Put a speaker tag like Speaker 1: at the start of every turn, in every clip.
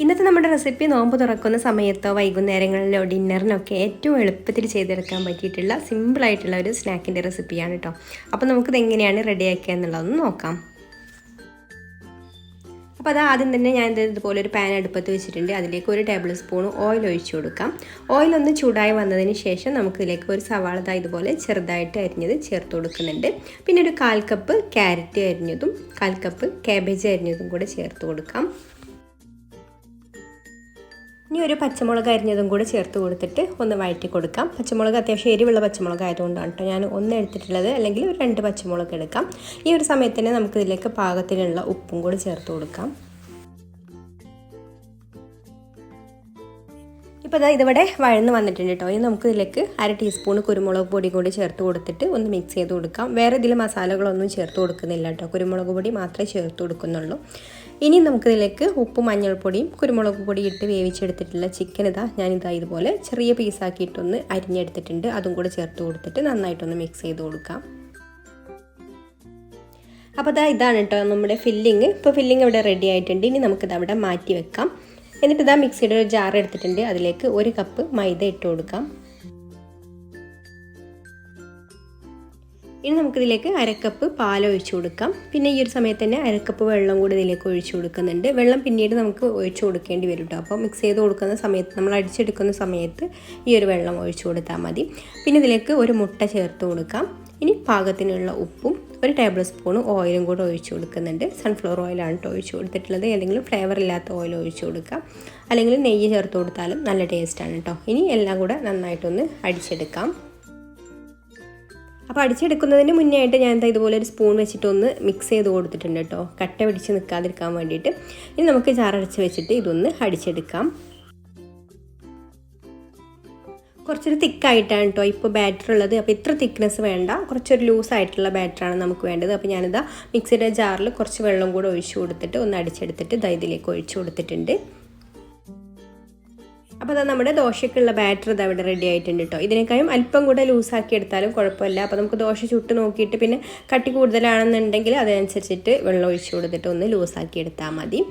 Speaker 1: ഇന്നത്തെ നമ്മുടെ റെസിപ്പി നോമ്പ് തുറക്കുന്ന സമയത്തോ വൈകുന്നേരങ്ങളിലോ ഡിന്നറിനൊക്കെ ഏറ്റവും എളുപ്പത്തിൽ ചെയ്തെടുക്കാൻ പറ്റിയിട്ടുള്ള സിമ്പിളായിട്ടുള്ള ഒരു സ്നാക്കിൻ്റെ റെസിപ്പിയാണ് കേട്ടോ. അപ്പോൾ നമുക്കിത് എങ്ങനെയാണ് റെഡിയാക്കുക എന്നുള്ളതൊന്ന് നോക്കാം. അപ്പോൾ അത് ആദ്യം തന്നെ ഞാൻ ഇതുപോലെ ഒരു പാൻ അടുപ്പത്ത് വെച്ചിട്ടുണ്ട്. അതിലേക്ക് 1 ടേബിൾ സ്പൂൺ ഓയിൽ ഒഴിച്ചു കൊടുക്കാം. ഓയിലൊന്ന് ചൂടായി വന്നതിന് ശേഷം നമുക്കിതിലേക്ക് ഒരു സവാള ഇതുപോലെ ചെറുതായിട്ട് അരിഞ്ഞത് ചേർത്ത് കൊടുക്കുന്നുണ്ട്. പിന്നെ ഒരു 1/4 കപ്പ് ക്യാരറ്റ് അരിഞ്ഞതും 1/4 കപ്പ് കാബേജ് അരിഞ്ഞതും കൂടെ ചേർത്ത് കൊടുക്കാം. ഇനി ഒരു പച്ചമുളക് അരിഞ്ഞതും കൂടെ ചേർത്ത് കൊടുത്തിട്ട് ഒന്ന് വഴറ്റി കൊടുക്കാം. പച്ചമുളക് അത്യാവശ്യം എരിവുള്ള പച്ചമുളക് ആയതുകൊണ്ടാണ് കേട്ടോ ഞാൻ ഒന്ന് എടുത്തിട്ടുള്ളത്, അല്ലെങ്കിൽ ഒരു 2 പച്ചമുളക് എടുക്കാം. ഈ ഒരു സമയത്ത് തന്നെ നമുക്കിതിലേക്ക് പാകത്തിനുള്ള ഉപ്പും കൂടി ചേർത്ത് കൊടുക്കാം. ഇപ്പോൾ ഇതിവിടെ വഴന്ന് വന്നിട്ടുണ്ട് കേട്ടോ. ഇനി നമുക്കിതിലേക്ക് 1/2 ടീസ്പൂൺ കുരുമുളക് പൊടി കൂടി ചേർത്ത് കൊടുത്തിട്ട് ഒന്ന് മിക്സ് ചെയ്ത് കൊടുക്കാം. വേറെ ഇതിൽ മസാലകളൊന്നും ചേർത്ത് കൊടുക്കുന്നില്ല കേട്ടോ, കുരുമുളക് പൊടി മാത്രമേ ചേർത്ത് കൊടുക്കുന്നുള്ളൂ. ഇനി നമുക്കിതിലേക്ക് ഉപ്പും മഞ്ഞൾപ്പൊടിയും കുരുമുളക് പൊടി ഇട്ട് വേവിച്ചെടുത്തിട്ടുള്ള ചിക്കൻ ഇതുപോലെ ചെറിയ പീസാക്കിയിട്ടൊന്ന് അരിഞ്ഞെടുത്തിട്ടുണ്ട്. അതും കൂടെ ചേർത്ത് കൊടുത്തിട്ട് നന്നായിട്ടൊന്ന് മിക്സ് ചെയ്ത് കൊടുക്കാം. അപ്പോൾ ഇതാണ് കേട്ടോ നമ്മുടെ ഫില്ലിങ്. ഇപ്പോൾ ഫില്ലിങ് ഇവിടെ റെഡി ആയിട്ടുണ്ട്. ഇനി നമുക്കിത് അവിടെ മാറ്റി വെക്കാം. എന്നിട്ട് മിക്സിയുടെ ഒരു ജാർ എടുത്തിട്ടുണ്ട്. അതിലേക്ക് 1 കപ്പ് മൈദ ഇട്ട് കൊടുക്കാം. ഇനി നമുക്കിതിലേക്ക് 1/2 കപ്പ് പാൽ ഒഴിച്ചു കൊടുക്കാം. പിന്നെ ഈ ഒരു സമയത്ത് തന്നെ 1/2 കപ്പ് വെള്ളം കൂടി ഇതിലേക്ക് ഒഴിച്ചു കൊടുക്കുന്നുണ്ട്. വെള്ളം പിന്നീട് നമുക്ക് ഒഴിച്ചു കൊടുക്കേണ്ടി വരും കേട്ടോ. അപ്പോൾ മിക്സ് ചെയ്ത് കൊടുക്കുന്ന സമയത്ത്, നമ്മൾ അടിച്ചെടുക്കുന്ന സമയത്ത് ഈ ഒരു വെള്ളം ഒഴിച്ചു കൊടുത്താൽ മതി. പിന്നെ ഇതിലേക്ക് ഒരു മുട്ട ചേർത്ത് കൊടുക്കാം. ഇനി പാകത്തിനുള്ള ഉപ്പും 1 ടേബിൾ സ്പൂൺ ഓയിലും കൂടെ ഒഴിച്ചു കൊടുക്കുന്നുണ്ട്. സൺഫ്ലവർ ഓയിലാണ് കേട്ടോ ഒഴിച്ചു കൊടുത്തിട്ടുള്ളത്. ഏതെങ്കിലും ഫ്ലേവർ ഇല്ലാത്ത ഓയിൽ ഒഴിച്ചു കൊടുക്കാം, അല്ലെങ്കിൽ നെയ്യ് ചേർത്ത് കൊടുത്താലും നല്ല ടേസ്റ്റാണ് കേട്ടോ. ഇനി എല്ലാം കൂടെ നന്നായിട്ടൊന്ന് അടിച്ചെടുക്കാം. അപ്പോൾ അടിച്ചെടുക്കുന്നതിന് മുന്നേ ആയിട്ട് ഞാൻ ഇതുപോലെ ഒരു സ്പൂൺ വെച്ചിട്ടൊന്ന് മിക്സ് ചെയ്ത് കൊടുത്തിട്ടുണ്ട് കേട്ടോ, കട്ട പിടിച്ച് നിൽക്കാതിരിക്കാൻ വേണ്ടിയിട്ട്. ഇനി നമുക്ക് ജാറടച്ച് വെച്ചിട്ട് ഇതൊന്ന് അടിച്ചെടുക്കാം. കുറച്ചൊരു തിക്കായിട്ടാണ് കേട്ടോ ഇപ്പോൾ ബാറ്റർ ഉള്ളത്. അപ്പോൾ ഇത്ര തിക്നെസ് വേണ്ട, കുറച്ചൊരു ലൂസായിട്ടുള്ള ബാറ്ററാണ് നമുക്ക് വേണ്ടത്. അപ്പോൾ ഞാനിതാ മിക്സിയുടെ ജാറിൽ കുറച്ച് വെള്ളം കൂടെ ഒഴിച്ചു കൊടുത്തിട്ട് ഒന്ന് അടിച്ചെടുത്തിട്ട് ഇതിലേക്ക് ഒഴിച്ചു കൊടുത്തിട്ടുണ്ട്. അപ്പോൾ നമ്മുടെ ദോശയ്ക്കുള്ള ബാറ്റർ അവിടെ റെഡി ആയിട്ടുണ്ട് കേട്ടോ. ഇതിനേക്കാളും അല്പം കൂടെ ലൂസാക്കി എടുത്താലും കുഴപ്പമില്ല. അപ്പോൾ നമുക്ക് ദോശ ചുട്ട് നോക്കിയിട്ട് പിന്നെ കട്ടി കൂടുതലാണെന്നുണ്ടെങ്കിൽ അതനുസരിച്ചിട്ട് വെള്ളം ഒഴിച്ചു കൊടുത്തിട്ട് ഒന്ന് ലൂസാക്കി എടുത്താൽ മതി.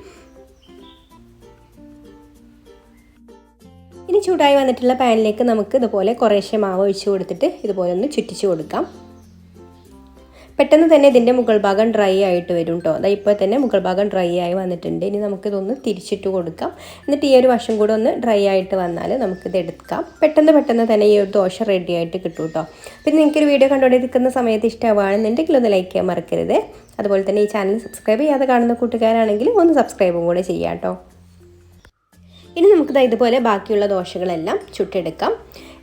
Speaker 1: ഇനി ചൂടായി വന്നിട്ടുള്ള പാനിലേക്ക് നമുക്ക് ഇതുപോലെ കുറേശ്ശെ മാവ് ഒഴിച്ചു കൊടുത്തിട്ട് ഇതുപോലെ ഒന്ന് ചുറ്റിച്ച് കൊടുക്കാം. പെട്ടെന്ന് തന്നെ ഇതിൻ്റെ മുകൾ ഭാഗം ഡ്രൈ ആയിട്ട് വരും കേട്ടോ. ഇപ്പോൾ തന്നെ മുകൾ ഭാഗം ഡ്രൈ ആയി വന്നിട്ടുണ്ട്. ഇനി നമുക്കിതൊന്ന് തിരിച്ചിട്ട് കൊടുക്കാം. എന്നിട്ട് ഈ ഒരു വശം കൂടെ ഒന്ന് ഡ്രൈ ആയിട്ട് വന്നാൽ നമുക്കിത് എടുക്കാം. പെട്ടെന്ന് തന്നെ ഈ ഒരു ദോശ റെഡി ആയിട്ട് കിട്ടും കേട്ടോ. പിന്നെ നിങ്ങൾക്കൊരു വീഡിയോ കണ്ടുകൊണ്ടിരിക്കുന്ന സമയത്ത് ഇഷ്ടമാണെന്നുണ്ടെങ്കിൽ ഒന്ന് ലൈക്ക് ചെയ്യാൻ മറക്കരുത്. അതുപോലെ തന്നെ ഈ ചാനൽ സബ്സ്ക്രൈബ് ചെയ്യാതെ കാണുന്ന കൂട്ടുകാരാണെങ്കിൽ ഒന്ന് സബ്സ്ക്രൈബും കൂടെ ചെയ്യാം കേട്ടോ. ഇനി നമുക്കിത് ഇതുപോലെ ബാക്കിയുള്ള ദോശകളെല്ലാം ചുട്ടെടുക്കാം.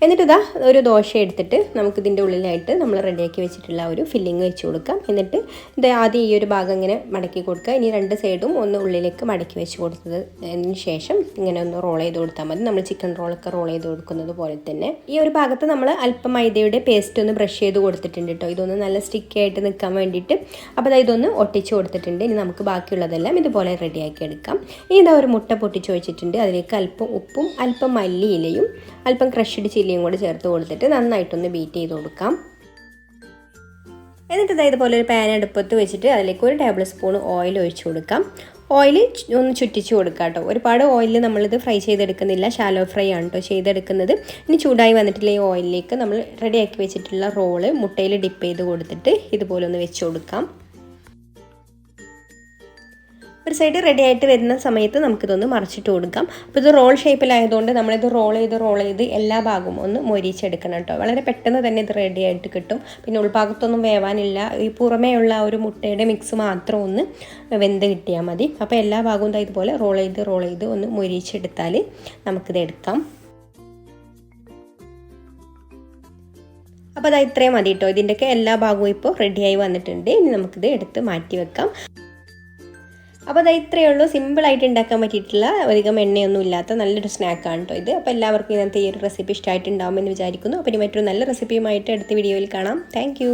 Speaker 1: എന്നിട്ട് ഒരു ദോശ എടുത്തിട്ട് നമുക്കിതിൻ്റെ ഉള്ളിലായിട്ട് നമ്മൾ റെഡിയാക്കി വെച്ചിട്ടുള്ള ഒരു ഫില്ലിങ് വെച്ച് കൊടുക്കാം. എന്നിട്ട് ആദ്യം ഈ ഒരു ഭാഗം ഇങ്ങനെ മടക്കി കൊടുക്കുക. ഇനി 2 സൈഡും ഒന്ന് ഉള്ളിലേക്ക് മടക്കി വെച്ച് കൊടുത്തതിന് ശേഷം ഇങ്ങനെ ഒന്ന് റോൾ ചെയ്ത് കൊടുത്താൽ മതി. നമ്മൾ ചിക്കൻ റോളൊക്കെ റോൾ ചെയ്ത് കൊടുക്കുന്നത് പോലെ തന്നെ. ഈ ഒരു ഭാഗത്ത് നമ്മൾ അല്പം മൈദയുടെ പേസ്റ്റ് ഒന്ന് ബ്രഷ് ചെയ്ത് കൊടുത്തിട്ടുണ്ട് കേട്ടോ, ഇതൊന്ന് നല്ല സ്റ്റിക്കി ആയിട്ട് നിൽക്കാൻ വേണ്ടിയിട്ട്. അപ്പോൾ ഇതൊന്ന് ഒട്ടിച്ച് കൊടുത്തിട്ടുണ്ട്. ഇനി നമുക്ക് ബാക്കിയുള്ളതെല്ലാം ഇതുപോലെ റെഡിയാക്കി എടുക്കാം. ഇനി ഒരു മുട്ട പൊട്ടിച്ച് വെച്ചിട്ടുണ്ട്. അതിലേക്ക് അല്പം ഉപ്പും അല്പം മല്ലിയിലയും അല്പം ക്രഷ്ഡ് ചില്ലിയും കൂടി ചേർത്ത് കൊടുത്തിട്ട് നന്നായിട്ടൊന്ന് ബീറ്റ് ചെയ്ത് കൊടുക്കാം. എന്നിട്ട് ഇതുപോലെ ഒരു പാൻ അടുപ്പത്ത് വെച്ചിട്ട് അതിലേക്ക് 1 ടേബിൾ സ്പൂൺ ഓയിൽ ഒഴിച്ചു കൊടുക്കാം. ഓയിൽ ഒന്ന് ചുറ്റിച്ച് കൊടുക്കാം കേട്ടോ. ഒരുപാട് ഓയിൽ നമ്മളിത് ഫ്രൈ ചെയ്തെടുക്കുന്നില്ല, ഷാലോ ഫ്രൈ ആണ് കേട്ടോ ചെയ്തെടുക്കുന്നത്. ഇനി ചൂടായി വന്നിട്ടുള്ള ഈ ഓയിലിലേക്ക് നമ്മൾ റെഡിയാക്കി വെച്ചിട്ടുള്ള റോള് മുട്ടയിൽ ഡിപ്പ് ചെയ്ത് കൊടുത്തിട്ട് ഇതുപോലെ ഒന്ന് വെച്ച് കൊടുക്കാം. ഒരു സൈഡ് റെഡി ആയിട്ട് വരുന്ന സമയത്ത് നമുക്കിതൊന്ന് മറിച്ചിട്ട് കൊടുക്കാം. അപ്പോൾ ഇത് റോൾ ഷേപ്പിലായതുകൊണ്ട് നമ്മളിത് റോൾ ചെയ്ത് എല്ലാ ഭാഗവും ഒന്ന് മൊരിച്ചെടുക്കണം കേട്ടോ. വളരെ പെട്ടെന്ന് തന്നെ ഇത് റെഡി ആയിട്ട് കിട്ടും. പിന്നെ ഉൾഭാഗത്തൊന്നും വേവാനില്ല, ഈ പുറമേയുള്ള ഒരു മുട്ടയുടെ മിക്സ് മാത്രം ഒന്ന് വെന്ത് കിട്ടിയാൽ മതി. അപ്പോൾ എല്ലാ ഭാഗവും ഇതുപോലെ റോൾ ചെയ്ത് ഒന്ന് മൊരിച്ചെടുത്താൽ നമുക്കിത് എടുക്കാം. അപ്പോൾ ഇത്രയും മതി കേട്ടോ. ഇതിൻ്റെയൊക്കെ എല്ലാ ഭാഗവും ഇപ്പോൾ റെഡിയായി വന്നിട്ടുണ്ട്. ഇനി നമുക്കിത് എടുത്ത് മാറ്റി വെക്കാം. അപ്പോൾ ഇത്രയേ ഉള്ളൂ, സിമ്പിളായിട്ട് ഉണ്ടാക്കാൻ പറ്റിയിട്ടുള്ള അധികം എണ്ണയൊന്നും ഇല്ലാത്ത നല്ലൊരു സ്നാക്കാണ് കേട്ടോ ഇത്. അപ്പോൾ എല്ലാവർക്കും ഇന്നത്തെ ഈ ഒരു റെസിപ്പി ഇഷ്ടമായിട്ടുണ്ടാകുമെന്ന് വിചാരിക്കുന്നു. അപ്പോൾ ഇനി മറ്റൊരു നല്ല റെസിപ്പിയുമായിട്ട് അടുത്ത വീഡിയോയിൽ കാണാം. താങ്ക്